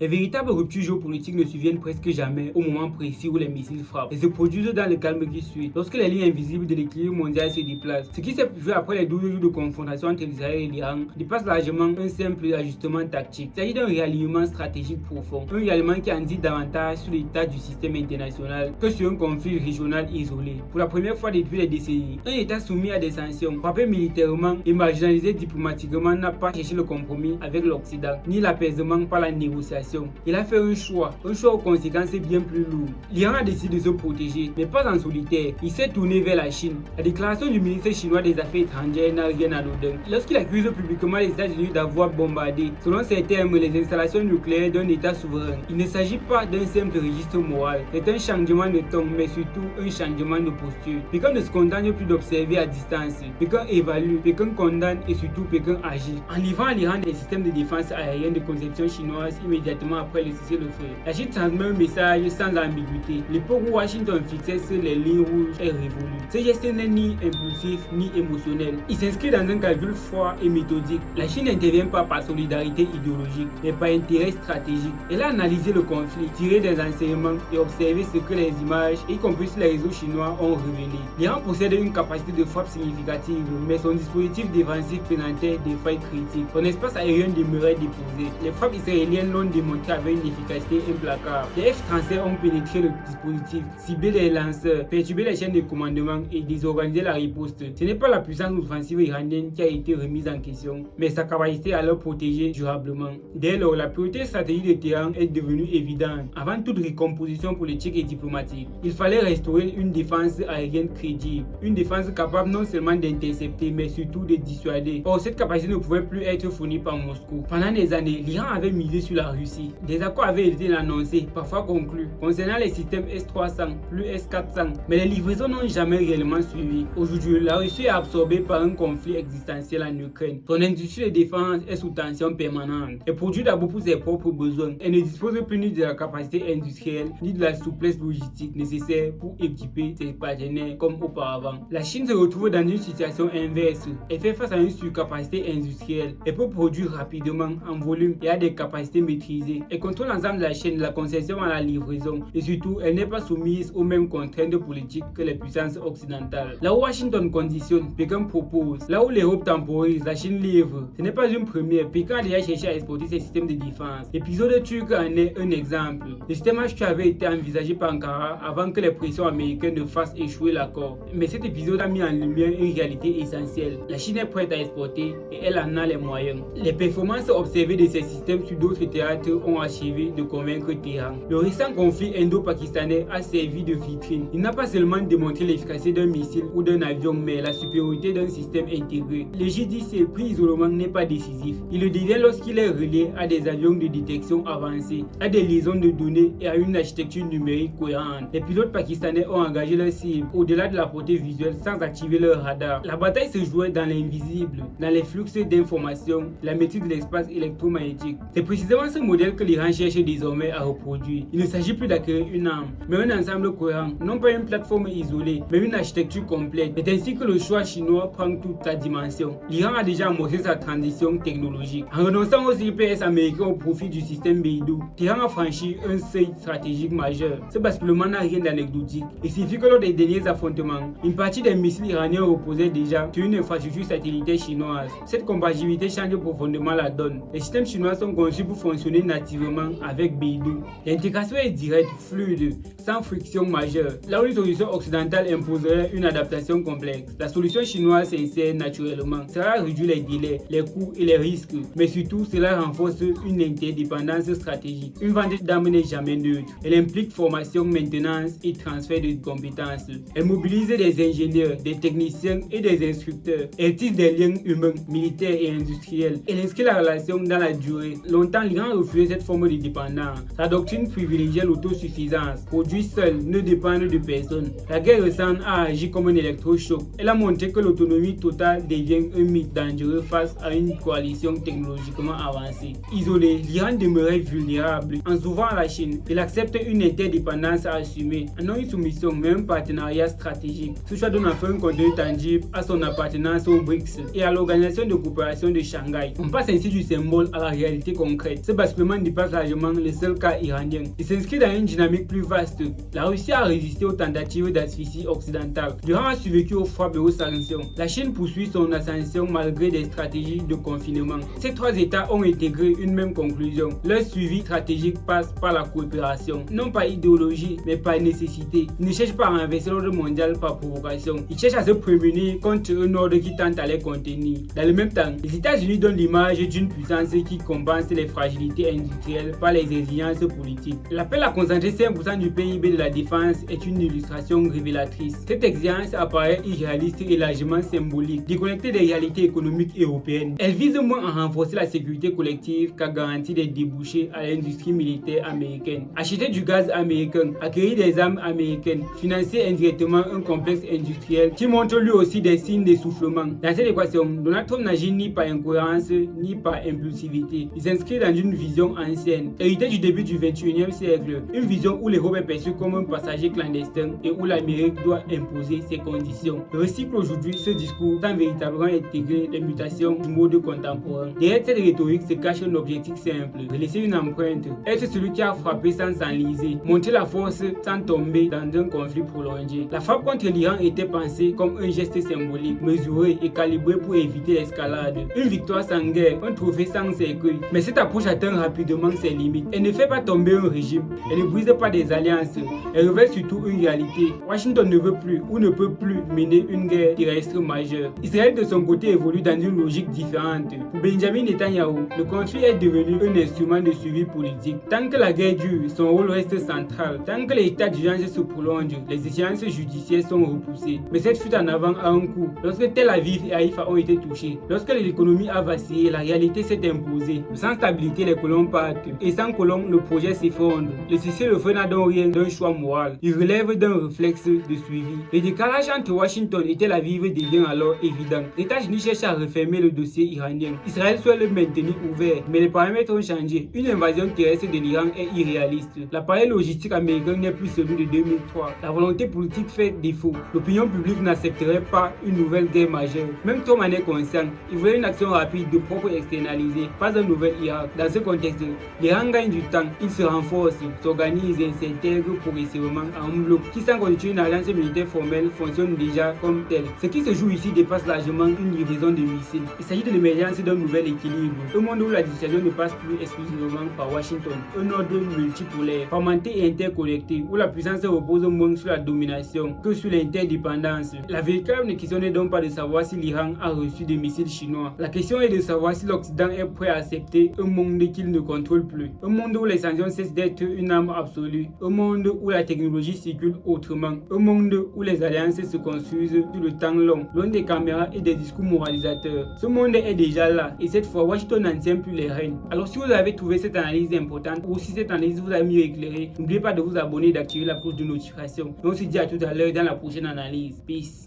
Les véritables ruptures géopolitiques ne surviennent presque jamais au moment précis où les missiles frappent et se produisent dans le calme qui suit, lorsque les lignes invisibles de l'équilibre mondial se déplacent. Ce qui s'est vu après les 12 jours de confrontation entre Israël et l'Iran dépasse largement un simple ajustement tactique. Il s'agit d'un réalignement stratégique profond, un réalignement qui en dit davantage sur l'état du système international que sur un conflit régional isolé. Pour la première fois depuis des décennies, un État soumis à des sanctions, frappé militairement et marginalisé diplomatiquement n'a pas cherché le compromis avec l'Occident, ni l'apaisement par la négociation. Il a fait un choix aux conséquences bien plus lourdes. L'Iran a décidé de se protéger, mais pas en solitaire. Il s'est tourné vers la Chine. La déclaration du ministre chinois des Affaires étrangères n'a rien anodin. Lorsqu'il accuse publiquement les États-Unis d'avoir bombardé, selon ses termes, les installations nucléaires d'un État souverain, il ne s'agit pas d'un simple registre moral. C'est un changement de ton, mais surtout un changement de posture. Pékin ne se contente plus d'observer à distance. Pékin évalue, Pékin condamne et surtout Pékin agit. En livrant à l'Iran des systèmes de défense aérienne de conception chinoise immédiatement après le cessez-le-feu, la Chine transmet un message sans ambiguïté. L'époque où Washington fixait sur les lignes rouges est révolue. Ce geste n'est ni impulsif ni émotionnel. Il s'inscrit dans un calcul froid et méthodique. La Chine n'intervient pas par solidarité idéologique, mais par intérêt stratégique. Elle a analysé le conflit, tiré des enseignements et observé ce que les images, y compris sur les réseaux chinois, ont révélé. L'Iran possède une capacité de frappe significative, mais son dispositif défensif présentait des failles critiques. Son espace aérien demeurait déposé. Les frappes israéliennes l'ont démontré avec une efficacité implacable. Les F-36 ont pénétré le dispositif, ciblé les lanceurs, perturbé les chaînes de commandement et désorganisé la riposte. Ce n'est pas la puissance offensive iranienne qui a été remise en question, mais sa capacité à le protéger durablement. Dès lors, la priorité stratégique de Téhéran est devenue évidente. Avant toute recomposition politique et diplomatique, il fallait restaurer une défense aérienne crédible, une défense capable non seulement d'intercepter, mais surtout de dissuader. Or, cette capacité ne pouvait plus être fournie par Moscou. Pendant des années, l'Iran avait misé sur la Russie. Des accords avaient été annoncés, parfois conclus, concernant les systèmes S-300, plus S-400, mais les livraisons n'ont jamais réellement suivi. Aujourd'hui, la Russie est absorbée par un conflit existentiel en Ukraine. Son industrie de défense est sous tension permanente et produit d'abord pour ses propres besoins. Elle ne dispose plus ni de la capacité industrielle, ni de la souplesse logistique nécessaire pour équiper ses partenaires comme auparavant. La Chine se retrouve dans une situation inverse. Elle fait face à une surcapacité industrielle. Elle peut produire rapidement, en volume et a des capacités maîtrisées. Elle contrôle l'ensemble de la chaîne de la conception à la livraison. Et surtout, elle n'est pas soumise aux mêmes contraintes politiques que les puissances occidentales. Là où Washington conditionne, Pékin propose. Là où l'Europe temporise, la Chine livre. Ce n'est pas une première. Pékin a déjà cherché à exporter ses systèmes de défense. L'épisode turc en est un exemple. Le système H3 avait été envisagé par Ankara avant que les pressions américaines ne fassent échouer l'accord. Mais cet épisode a mis en lumière une réalité essentielle. La Chine est prête à exporter et elle en a les moyens. Les performances observées de ces systèmes sur d'autres théâtres ont achevé de convaincre Téhéran. Le récent conflit indo-pakistanais a servi de vitrine. Il n'a pas seulement démontré l'efficacité d'un missile ou d'un avion, mais la supériorité d'un système intégré. Le JDC pris isolement n'est pas décisif. Il le devient lorsqu'il est relié à des avions de détection avancés, à des liaisons de données et à une architecture numérique cohérente. Les pilotes pakistanais ont engagé leur cible au-delà de la portée visuelle sans activer leur radar. La bataille se jouait dans l'invisible, dans les flux d'informations, la maîtrise de l'espace électromagnétique. C'est précisément ce modèle que l'Iran cherche désormais à reproduire. Il ne s'agit plus d'acquérir une arme, mais un ensemble cohérent, non pas une plateforme isolée, mais une architecture complète. C'est ainsi que le choix chinois prend toute sa dimension. L'Iran a déjà amorcé sa transition technologique. En renonçant aux IPS américains au profit du système Beidou, Téhéran a franchi un seuil stratégique majeur. Ce basculement n'a rien d'anecdotique. Il suffit que lors des derniers affrontements, une partie des missiles iraniens reposait déjà sur une infrastructure satellitaire chinoise. Cette compatibilité change profondément la donne. Les systèmes chinois sont conçus pour fonctionner nativement avec Beidou. L'intégration est directe, fluide, sans friction majeure. Là où une solution occidentale imposerait une adaptation complexe, la solution chinoise s'insère naturellement. Cela réduit les délais, les coûts et les risques, mais surtout cela renforce une interdépendance stratégique. Une vente d'armes n'est jamais neutre. Elle implique formation, maintenance et transfert de compétences. Elle mobilise des ingénieurs, des techniciens et des instructeurs. Elle tisse des liens humains, militaires et industriels. Elle inscrit la relation dans la durée. Longtemps, l'Iran refusait cette forme de dépendance. Sa doctrine privilégiait l'autosuffisance. Produire seul, ne dépendre de personne. La guerre récente a agi comme un électrochoc. Elle a montré que l'autonomie totale devient un mythe dangereux face à une coalition technologiquement avancée. Isolé, l'Iran demeurait vulnérable. En s'ouvrant à la Chine, il accepte une interdépendance à assumer. Non une soumission, mais un partenariat stratégique. Ce choix donne enfin un contenu tangible à son appartenance aux BRICS et à l'Organisation de coopération de Shanghai. On passe ainsi du symbole à la réalité concrète. Ce basculement actuellement dépasse largement le seul cas iranien. Il s'inscrit dans une dynamique plus vaste. La Russie a résisté aux tentatives d'asphyxie occidentale. L'Iran a survécu aux frappes et aux sanctions. La Chine poursuit son ascension malgré des stratégies de confinement. Ces trois États ont intégré une même conclusion. Leur suivi stratégique passe par la coopération. Non par idéologie, mais par nécessité. Ils ne cherchent pas à renverser l'ordre mondial par provocation. Ils cherchent à se prémunir contre un ordre qui tente à les contenir. Dans le même temps, les États-Unis donnent l'image d'une puissance qui compense les fragilités industrielles par les exigences politiques. L'appel à concentrer 5% du PIB de la défense est une illustration révélatrice. Cette exigence apparaît irréaliste et largement symbolique, déconnectée des réalités économiques européennes. Elle vise moins à renforcer la sécurité collective qu'à garantir des débouchés à l'industrie militaire américaine. Acheter du gaz américain, acquérir des armes américaines, financer indirectement un complexe industriel qui montre lui aussi des signes d'essoufflement. Dans cette équation, Donald Trump n'agit ni par incohérence ni par impulsivité. Il s'inscrit dans une vision ancienne, héritée du début du 21e siècle, une vision où l'Europe est perçue comme un passager clandestin et où l'Amérique doit imposer ses conditions. Il recycle aujourd'hui ce discours sans véritablement intégrer les mutations du mode contemporain. Derrière cette rhétorique se cache un objectif simple, de laisser une empreinte, être celui qui a frappé sans s'enliser, montrer la force sans tomber dans un conflit prolongé. La frappe contre l'Iran était pensée comme un geste symbolique, mesuré et calibré pour éviter l'escalade. Une victoire sans guerre, un trophée sans cercueil. Mais cette approche atteint rapidement ses limites. Elle ne fait pas tomber un régime, elle ne brise pas des alliances, elle révèle surtout une réalité. Washington ne veut plus ou ne peut plus mener une guerre terrestre majeure. Israël de son côté évolue dans une logique différente. Pour Benjamin Netanyahu, le conflit est devenu un instrument de suivi politique. Tant que la guerre dure, son rôle reste central. Tant que l'état d'urgence se prolonge, les échéances judiciaires sont repoussées. Mais cette fuite en avant a un coût. Lorsque Tel Aviv et Haïfa ont été touchés, lorsque l'économie a vacillé, la réalité s'est imposée. Sans stabilité, les colons partent. Et sans colons, le projet s'effondre. Le cessez-le-feu n'a donc rien d'un choix moral. Il relève d'un réflexe de suivi. Le décalage entre Washington et Tel Aviv devient alors évident. Les États-Unis cherchent à refermer le dossier iranien. Israël souhaite le maintenir ouvert, mais les paramètres ont changé. Une invasion terrestre de l'Iran est irréaliste. L'appareil logistique américain n'est plus celui de 2003. La volonté politique fait défaut. L'opinion publique n'accepterait pas une nouvelle guerre majeure. Même Trump en est conscient. Il voulait une action rapide, de propre externalisée, pas un nouvel Irak. Dans ce contexte, l'Iran gagne du temps. Il se renforce, s'organise et s'intègre progressivement en un bloc qui, sans constituer une alliance militaire formelle, fonctionne déjà comme tel. Ce qui se joue ici dépasse largement une livraison de missiles. Il s'agit de l'émergence d'un nouvel équilibre. Un monde où la dissuasion ne passe plus exclusivement par Washington. Un ordre multipolaire, fragmenté et interconnecté, où la puissance repose moins sur la domination que sur l'interdépendance. La véritable question n'est donc pas de savoir si l'Iran a reçu des missiles chinois. La question est de savoir si l'Occident est prêt à accepter un monde qu'il ne contrôle plus. Un monde où les sanctions cessent d'être une arme absolue. Un monde où la technologie circule autrement. Un monde où les alliances se construisent sur le temps long, loin des caméras et des discours moralisateurs. Ce monde est déjà là et cette fois Washington n'en tient plus les rênes. Alors si vous avez trouvé cette analyse importante ou si cette analyse vous a mieux éclairé, n'oubliez pas de vous abonner et d'activer la cloche de notification. Et on se dit à tout à l'heure dans la prochaine analyse. Peace.